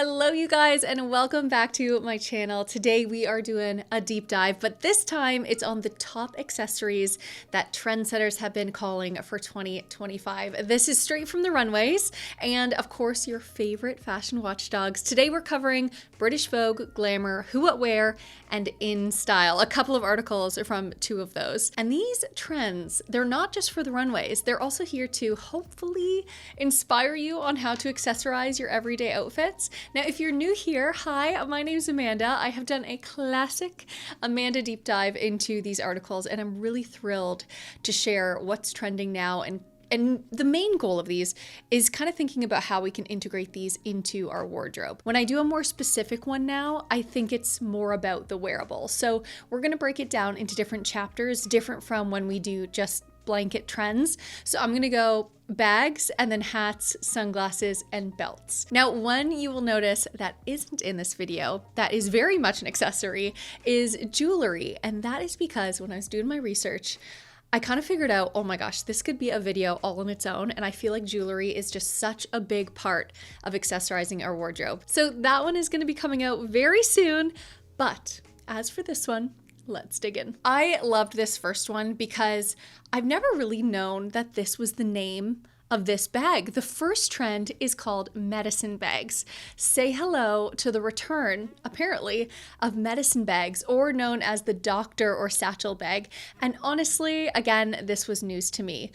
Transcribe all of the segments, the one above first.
Hello you guys and welcome back to my channel. Today we are doing a deep dive, but this time it's on the top accessories that trendsetters have been calling for 2025. This is straight from the runways and of course your favorite fashion watchdogs. Today we're covering British Vogue, Glamour, Who What Wear, and In Style. A couple of articles from two of those. And these trends, they're not just for the runways, they're also here to hopefully inspire you on how to accessorize your everyday outfits. Now, if you're new here, hi, my name is Amanda. I have done a classic Amanda deep dive into these articles, and I'm really thrilled to share what's trending now. And the main goal of these is kind of thinking about how we can integrate these into our wardrobe. When I do a more specific one now, I think it's more about the wearable. So we're going to break it down into different chapters, different from when we do just blanket trends. So I'm going to go bags and then hats, sunglasses, and belts. Now, one you will notice that isn't in this video, that is very much an accessory, is jewelry. And that is because when I was doing my research, I kind of figured out, oh my gosh, this could be a video all on its own. And I feel like jewelry is just such a big part of accessorizing our wardrobe. So that one is going to be coming out very soon. But as for this one, let's dig in. I loved this first one because I've never really known that this was the name of this bag. The first trend is called medicine bags. Say hello to the return, apparently, of medicine bags, or known as the doctor or satchel bag. And honestly, again, this was news to me.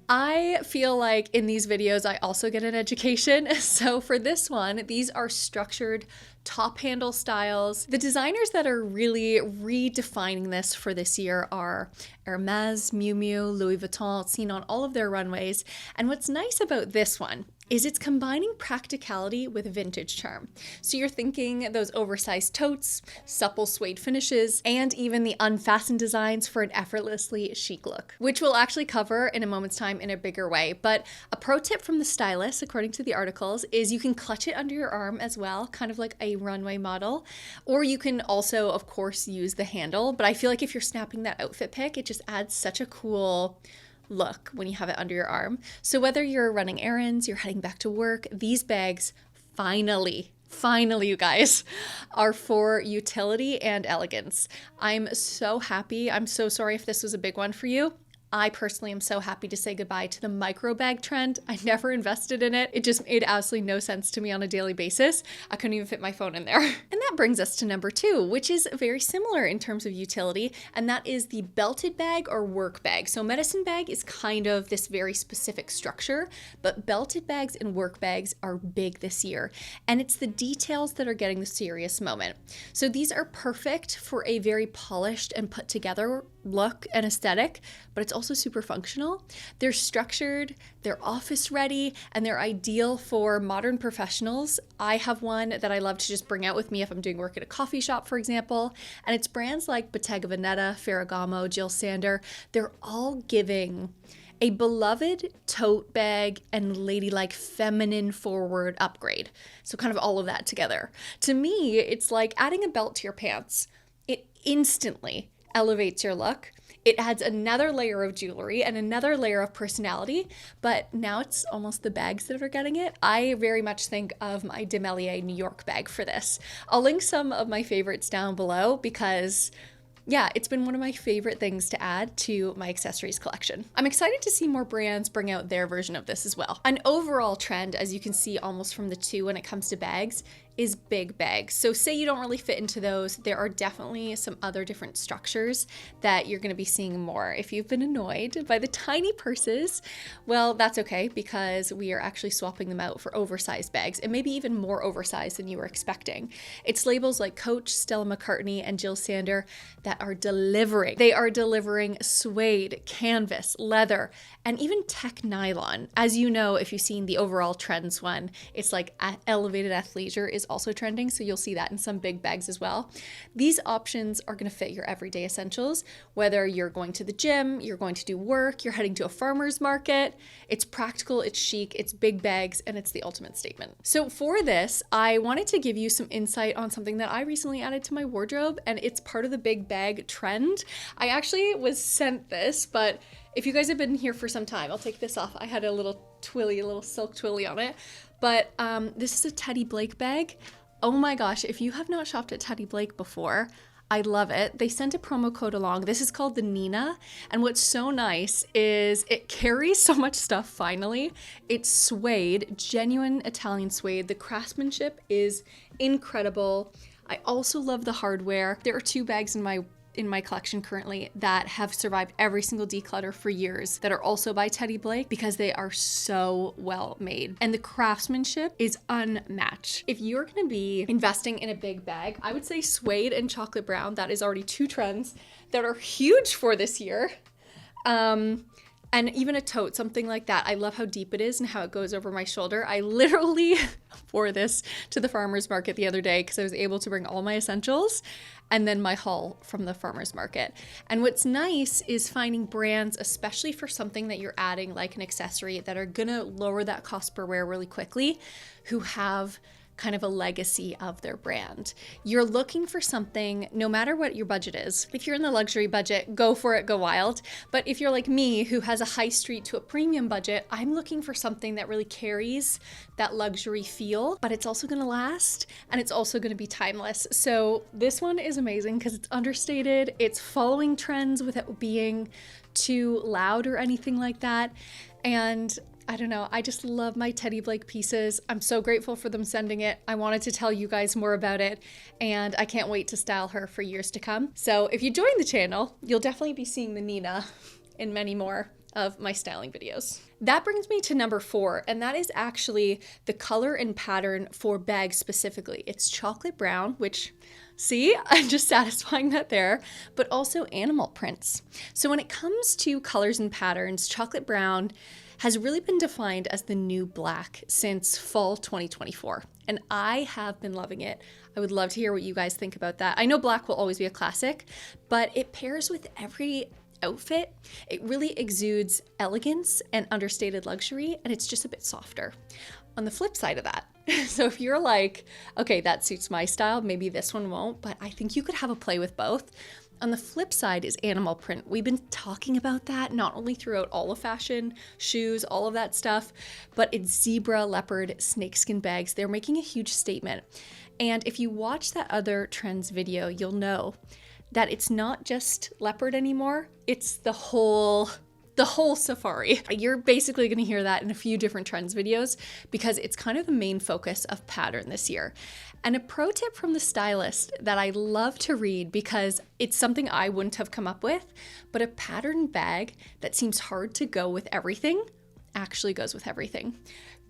I feel like in these videos, I also get an education. So for this one, these are structured top handle styles. The designers that are really redefining this for this year are Hermes, Miu Miu, Louis Vuitton, seen on all of their runways. And what's nice about this one is it's combining practicality with vintage charm. So you're thinking those oversized totes, supple suede finishes, and even the unfastened designs for an effortlessly chic look, which we'll actually cover in a moment's time in a bigger way. But a pro tip from the stylist, according to the articles, is you can clutch it under your arm as well, kind of like a runway model, or you can also, of course, use the handle. But I feel like if you're snapping that outfit pic, it just adds such a cool look when you have it under your arm. So whether you're running errands, you're heading back to work, these bags finally, you guys, are for utility and elegance. I'm so happy. I'm so sorry if this was a big one for you. I personally am so happy to say goodbye to the micro bag trend. I never invested in it. It just made absolutely no sense to me on a daily basis. I couldn't even fit my phone in there. And that brings us to number two, which is very similar in terms of utility, and that is the belted bag or work bag. So medicine bag is kind of this very specific structure, but belted bags and work bags are big this year. And it's the details that are getting the serious moment. So these are perfect for a very polished and put together look and aesthetic, but it's also super functional. They're structured, they're office ready, and they're ideal for modern professionals. I have one that I love to just bring out with me if I'm doing work at a coffee shop, for example, and it's brands like Bottega Veneta, Ferragamo, Jill Sander. They're all giving a beloved tote bag and ladylike feminine forward upgrade. So kind of all of that together. To me, it's like adding a belt to your pants. It instantly elevates your look. It adds another layer of jewelry and another layer of personality, but now it's almost the bags that are getting it. I very much think of my De Melier New York bag for this. I'll link some of my favorites down below because yeah, it's been one of my favorite things to add to my accessories collection. I'm excited to see more brands bring out their version of this as well. An overall trend, as you can see almost from the two when it comes to bags, is big bags. So say you don't really fit into those, there are definitely some other different structures that you're gonna be seeing more. If you've been annoyed by the tiny purses, well, that's okay because we are actually swapping them out for oversized bags and maybe even more oversized than you were expecting. It's labels like Coach, Stella McCartney, and Jill Sander that are delivering. They are delivering suede, canvas, leather, and even tech nylon. As you know, if you've seen the overall trends one, it's like elevated athleisure is also trending, so you'll see that in some big bags as well. These options are going to fit your everyday essentials, whether you're going to the gym, you're going to do work, you're heading to a farmer's market. It's practical, it's chic, it's big bags, and it's the ultimate statement. So for this, I wanted to give you some insight on something that I recently added to my wardrobe, and it's part of the big bag trend. I actually was sent this, but If you guys have been here for some time, I'll take this off. I had a little twilly, a little silk twilly on it. But this is a Teddy Blake bag. Oh my gosh, if you have not shopped at Teddy Blake before, I love it. They sent a promo code along. This is called the Nina. And what's so nice is it carries so much stuff finally. It's suede, genuine Italian suede. The craftsmanship is incredible. I also love the hardware. There are 2 bags in my collection currently that have survived every single declutter for years that are also by Teddy Blake because they are so well made. And the craftsmanship is unmatched. If you're gonna be investing in a big bag, I would say suede and chocolate brown. That is already 2 trends that are huge for this year. And even a tote, something like that. I love how deep it is and how it goes over my shoulder. I literally wore this to the farmer's market the other day because I was able to bring all my essentials and then my haul from the farmer's market. And what's nice is finding brands, especially for something that you're adding like an accessory, that are gonna lower that cost per wear really quickly, who have kind of a legacy of their brand. You're looking for something, no matter what your budget is. If you're in the luxury budget, go for it, go wild. But if you're like me, who has a high street to a premium budget, I'm looking for something that really carries that luxury feel, but it's also gonna last and it's also gonna be timeless. So this one is amazing because it's understated, it's following trends without being too loud or anything like that. And I don't know, I just love my Teddy Blake pieces. I'm so grateful for them sending it. I wanted to tell you guys more about it, and I can't wait to style her for years to come. So if you join the channel, you'll definitely be seeing the Nina in many more of my styling videos. That brings me to number 4, and that is actually the color and pattern for bags specifically. It's chocolate brown, which, see, I'm just satisfying that there, but also animal prints. So when it comes to colors and patterns, chocolate brown has really been defined as the new black since fall 2024. And I have been loving it. I would love to hear what you guys think about that. I know black will always be a classic, but it pairs with every outfit. It really exudes elegance and understated luxury, and it's just a bit softer. On the flip side of that, so if you're like, okay, that suits my style, maybe this one won't, but I think you could have a play with both. On the flip side is animal print. We've been talking about that not only throughout all of fashion, shoes, all of that stuff, but it's zebra, leopard, snakeskin bags. They're making a huge statement. And if you watch that other trends video, you'll know that it's not just leopard anymore. It's the whole safari. You're basically going to hear that in a few different trends videos because it's kind of the main focus of pattern this year. And a pro tip from the stylist that I love to read because it's something I wouldn't have come up with, but a pattern bag that seems hard to go with everything actually goes with everything.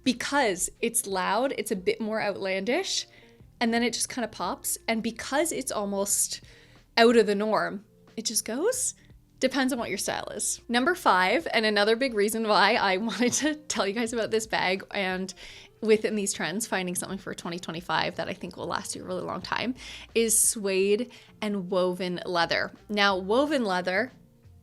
Because it's loud, it's a bit more outlandish, and then it just kind of pops. And because it's almost out of the norm, it just goes. Depends on what your style is. Number 5, and another big reason why I wanted to tell you guys about this bag and within these trends, finding something for 2025 that I think will last you a really long time, is suede and woven leather. Now, woven leather,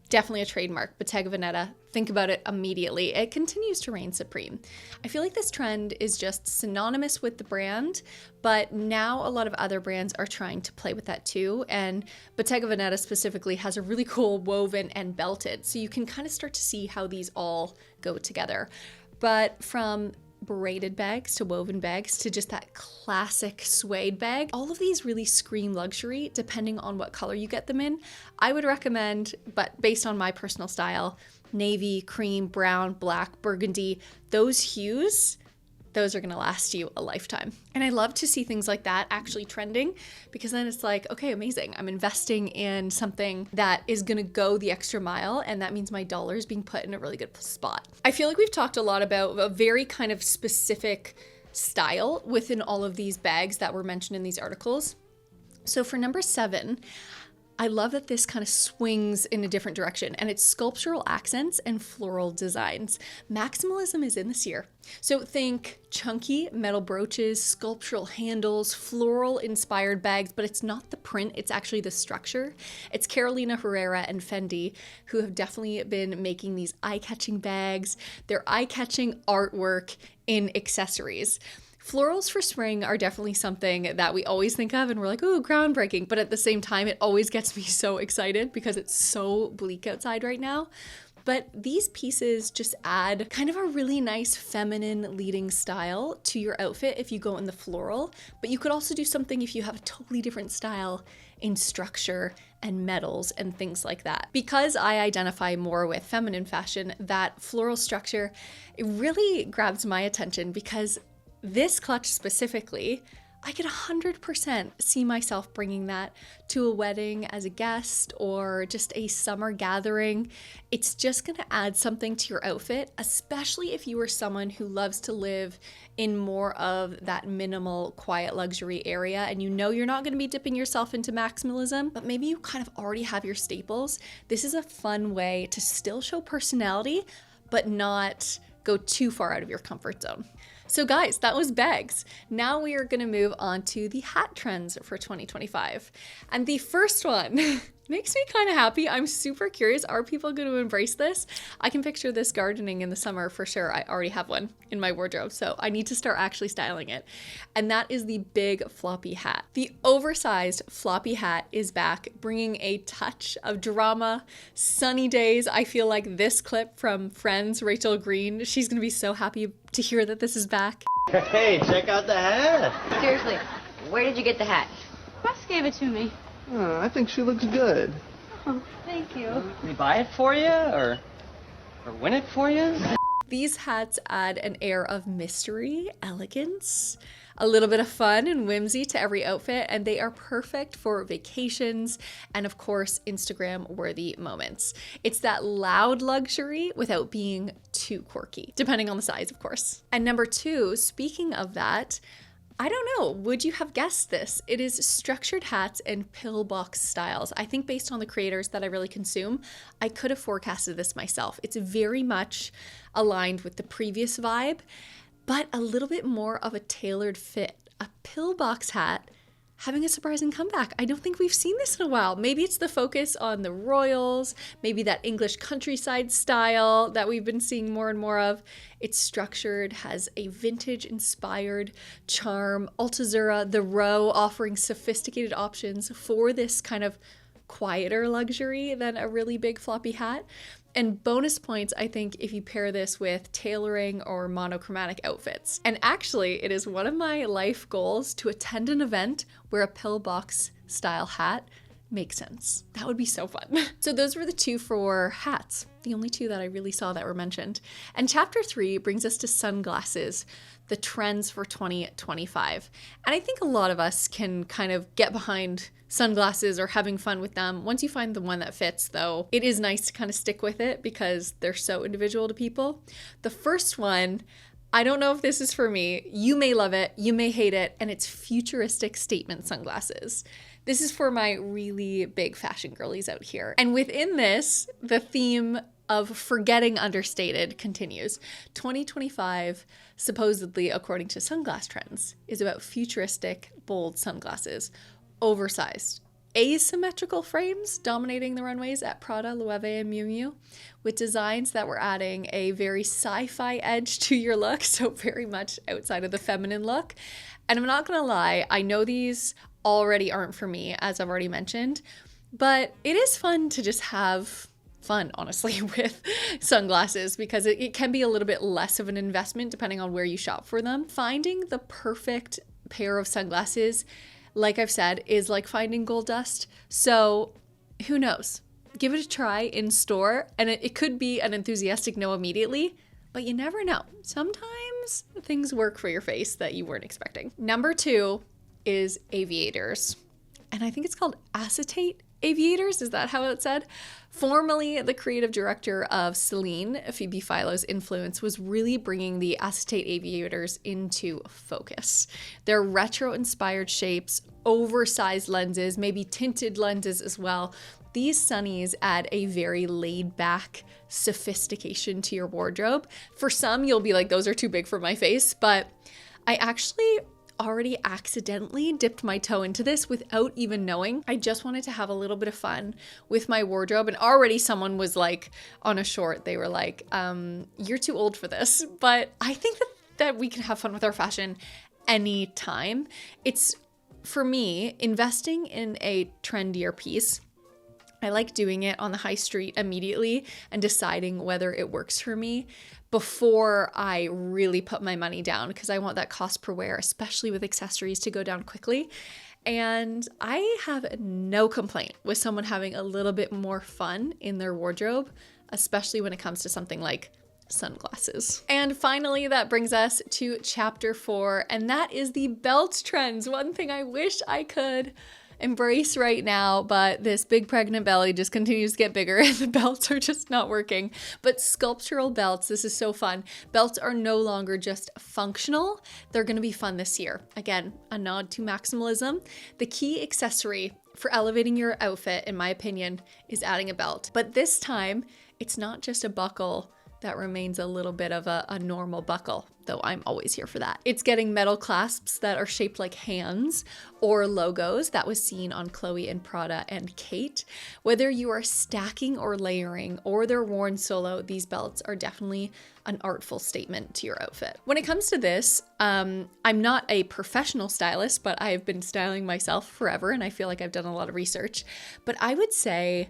definitely a trademark. Bottega Veneta, think about it immediately. It continues to reign supreme. I feel like this trend is just synonymous with the brand, but now a lot of other brands are trying to play with that too. And Bottega Veneta specifically has a really cool woven and belted. So you can kind of start to see how these all go together. But from braided bags to woven bags to just that classic suede bag, all of these really scream luxury depending on what color you get them in. I would recommend, but based on my personal style, navy, cream, brown, black, burgundy, those hues, those are gonna last you a lifetime. And I love to see things like that actually trending because then it's like, okay, amazing. I'm investing in something that is gonna go the extra mile, and that means my dollar is being put in a really good spot. I feel like we've talked a lot about a very kind of specific style within all of these bags that were mentioned in these articles. So for number 7, I love that this kind of swings in a different direction, and it's sculptural accents and floral designs. Maximalism is in this year. So think chunky metal brooches, sculptural handles, floral inspired bags, but it's not the print, it's actually the structure. It's Carolina Herrera and Fendi who have definitely been making these eye-catching bags. They're eye-catching artwork in accessories. Florals for spring are definitely something that we always think of and we're like, ooh, groundbreaking. But at the same time, it always gets me so excited because it's so bleak outside right now. But these pieces just add kind of a really nice feminine leading style to your outfit if you go in the floral, but you could also do something if you have a totally different style in structure and metals and things like that. Because I identify more with feminine fashion, that floral structure, it really grabs my attention because this clutch specifically, I could 100% see myself bringing that to a wedding as a guest or just a summer gathering. It's just gonna add something to your outfit, especially if you are someone who loves to live in more of that minimal, quiet luxury area and you know you're not gonna be dipping yourself into maximalism, but maybe you kind of already have your staples. This is a fun way to still show personality, but not go too far out of your comfort zone. So guys, that was bags. Now we are gonna move on to the hat trends for 2025. And the first one makes me kind of happy. I'm super curious, are people gonna embrace this? I can picture this gardening in the summer for sure. I already have one in my wardrobe, so I need to start actually styling it. And that is the big floppy hat. The oversized floppy hat is back, bringing a touch of drama, sunny days. I feel like this clip from Friends, Rachel Green, she's gonna be so happy to hear that this is back. Hey, check out the hat. Seriously, where did you get the hat? Wes gave it to me. I think she looks good. Oh, thank you. Did we buy it for you or win it for you? These hats add an air of mystery, elegance, a little bit of fun and whimsy to every outfit, and they are perfect for vacations and of course Instagram-worthy moments. It's that loud luxury without being too quirky, depending on the size, of course. And number two, speaking of that, I don't know, would you have guessed this? It is structured hats and pillbox styles. I think based on the creators that I really consume, I could have forecasted this myself. It's very much aligned with the previous vibe, but a little bit more of a tailored fit. A pillbox hat having a surprising comeback. I don't think we've seen this in a while. Maybe it's the focus on the royals, maybe that English countryside style that we've been seeing more and more of. It's structured, has a vintage inspired charm. Altazura, the row, offering sophisticated options for this kind of quieter luxury than a really big floppy hat. And bonus points, I think, if you pair this with tailoring or monochromatic outfits. And actually, it is one of my life goals to attend an event where a pillbox style hat makes sense. That would be so fun. So those were the two for hats, the only two that I really saw that were mentioned. And chapter 3 brings us to sunglasses, the trends for 2025. And I think a lot of us can kind of get behind sunglasses or having fun with them. Once you find the one that fits, though, it is nice to kind of stick with it because they're so individual to people. The first one, I don't know if this is for me. You may love it, you may hate it, and it's futuristic statement sunglasses. This is for my really big fashion girlies out here. And within this, the theme of forgetting understated continues. 2025, supposedly, according to Sunglass Trends, is about futuristic, bold sunglasses. Oversized, asymmetrical frames dominating the runways at Prada, Loewe, and Miu Miu, with designs that were adding a very sci-fi edge to your look, so very much outside of the feminine look. And I'm not gonna lie, I know these already aren't for me, as I've already mentioned, but it is fun to just have fun, honestly, with sunglasses because it can be a little bit less of an investment depending on where you shop for them. Finding the perfect pair of sunglasses, like I've said, is like finding gold dust. So who knows? Give it a try in store, and it could be an enthusiastic no immediately, but you never know. Sometimes things work for your face that you weren't expecting. Number 2 is Aviators. And I think it's called Acetate Aviators. Is that how it's said? Formerly the creative director of Celine, Phoebe Philo's influence, was really bringing the Acetate Aviators into focus. Their retro-inspired shapes, oversized lenses, maybe tinted lenses as well. These sunnies add a very laid-back sophistication to your wardrobe. For some, you'll be like, those are too big for my face, but I actually already accidentally dipped my toe into this without even knowing. I just wanted to have a little bit of fun with my wardrobe, and already someone was like on a short, they were like, you're too old for this. But I think that we can have fun with our fashion anytime. It's, for me, investing in a trendier piece I like doing it on the high street immediately and deciding whether it works for me before I really put my money down, because I want that cost per wear, especially with accessories, to go down quickly. And I have no complaint with someone having a little bit more fun in their wardrobe, especially when it comes to something like sunglasses. And finally, that brings us to chapter 4, and that is the belt trends. One thing I wish I could embrace right now, but this big pregnant belly just continues to get bigger and the belts are just not working. But sculptural belts, this is so fun. Belts are no longer just functional, they're gonna be fun this year. Again, a nod to maximalism. The key accessory for elevating your outfit, in my opinion, is adding a belt. But this time, it's not just a buckle that remains a little bit of a normal buckle, though I'm always here for that. It's getting metal clasps that are shaped like hands or logos. That was seen on Chloe and Prada and Kate. Whether you are stacking or layering or they're worn solo, these belts are definitely an artful statement to your outfit. When it comes to this, I'm not a professional stylist, but I've been styling myself forever and I feel like I've done a lot of research. But I would say,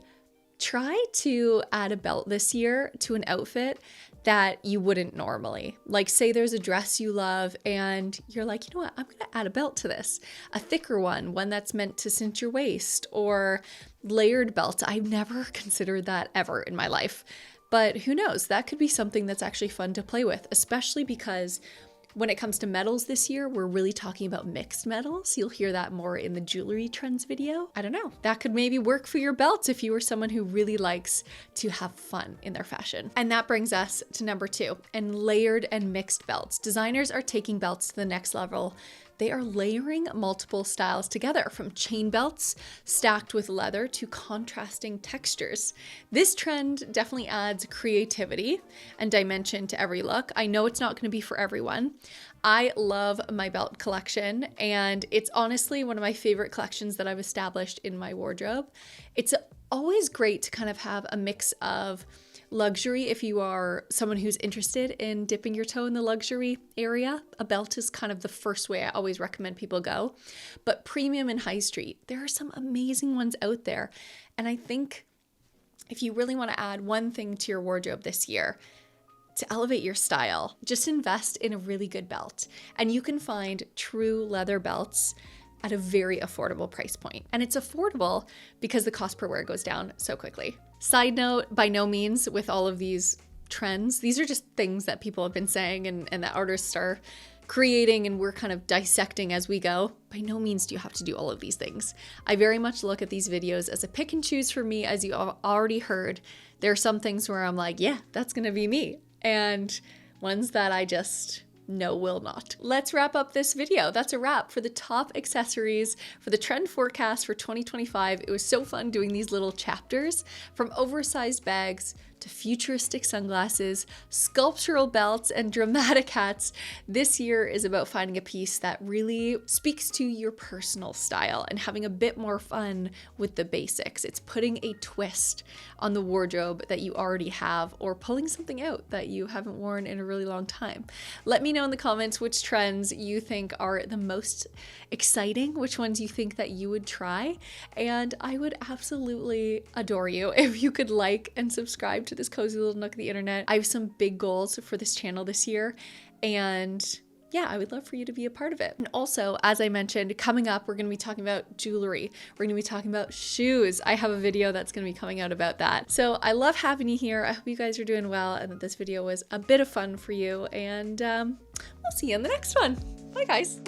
try to add a belt this year to an outfit that you wouldn't normally. Like, say there's a dress you love and you're like, you know what, I'm gonna add a belt to this. A thicker one that's meant to cinch your waist, or layered belt. I've never considered that ever in my life. But who knows, that could be something that's actually fun to play with, especially because when it comes to metals this year, we're really talking about mixed metals. You'll hear that more in the jewelry trends video. I don't know, that could maybe work for your belts if you were someone who really likes to have fun in their fashion. And that brings us to number 2, and layered and mixed belts. Designers are taking belts to the next level. They are layering multiple styles together, from chain belts stacked with leather to contrasting textures. This trend definitely adds creativity and dimension to every look. I know it's not going to be for everyone. I love my belt collection, and it's honestly one of my favorite collections that I've established in my wardrobe. It's always great to kind of have a mix of luxury. If you are someone who's interested in dipping your toe in the luxury area, a belt is kind of the first way I always recommend people go. But premium and high street, there are some amazing ones out there. And I think if you really want to add one thing to your wardrobe this year to elevate your style, just invest in a really good belt. And you can find true leather belts at a very affordable price point. And it's affordable because the cost per wear goes down so quickly. Side note, by no means with all of these trends, these are just things that people have been saying and that artists are creating and we're kind of dissecting as we go. By no means do you have to do all of these things. I very much look at these videos as a pick and choose for me. As you already heard, there are some things where I'm like, yeah, that's gonna be me. And ones that I just no, will not. Let's wrap up this video. That's a wrap for the top accessories for the trend forecast for 2025. It was so fun doing these little chapters, from oversized bags to futuristic sunglasses, sculptural belts, and dramatic hats. This year is about finding a piece that really speaks to your personal style and having a bit more fun with the basics. It's putting a twist on the wardrobe that you already have, or pulling something out that you haven't worn in a really long time. Let me know in the comments which trends you think are the most exciting, which ones you think that you would try, and I would absolutely adore you if you could like and subscribe to this cozy little nook of the internet. I have some big goals for this channel this year, and yeah, I would love for you to be a part of it. And also, as I mentioned, coming up, we're going to be talking about jewelry. We're going to be talking about shoes. I have a video that's going to be coming out about that. So I love having you here. I hope you guys are doing well and that this video was a bit of fun for you, and we'll see you in the next one. Bye, guys.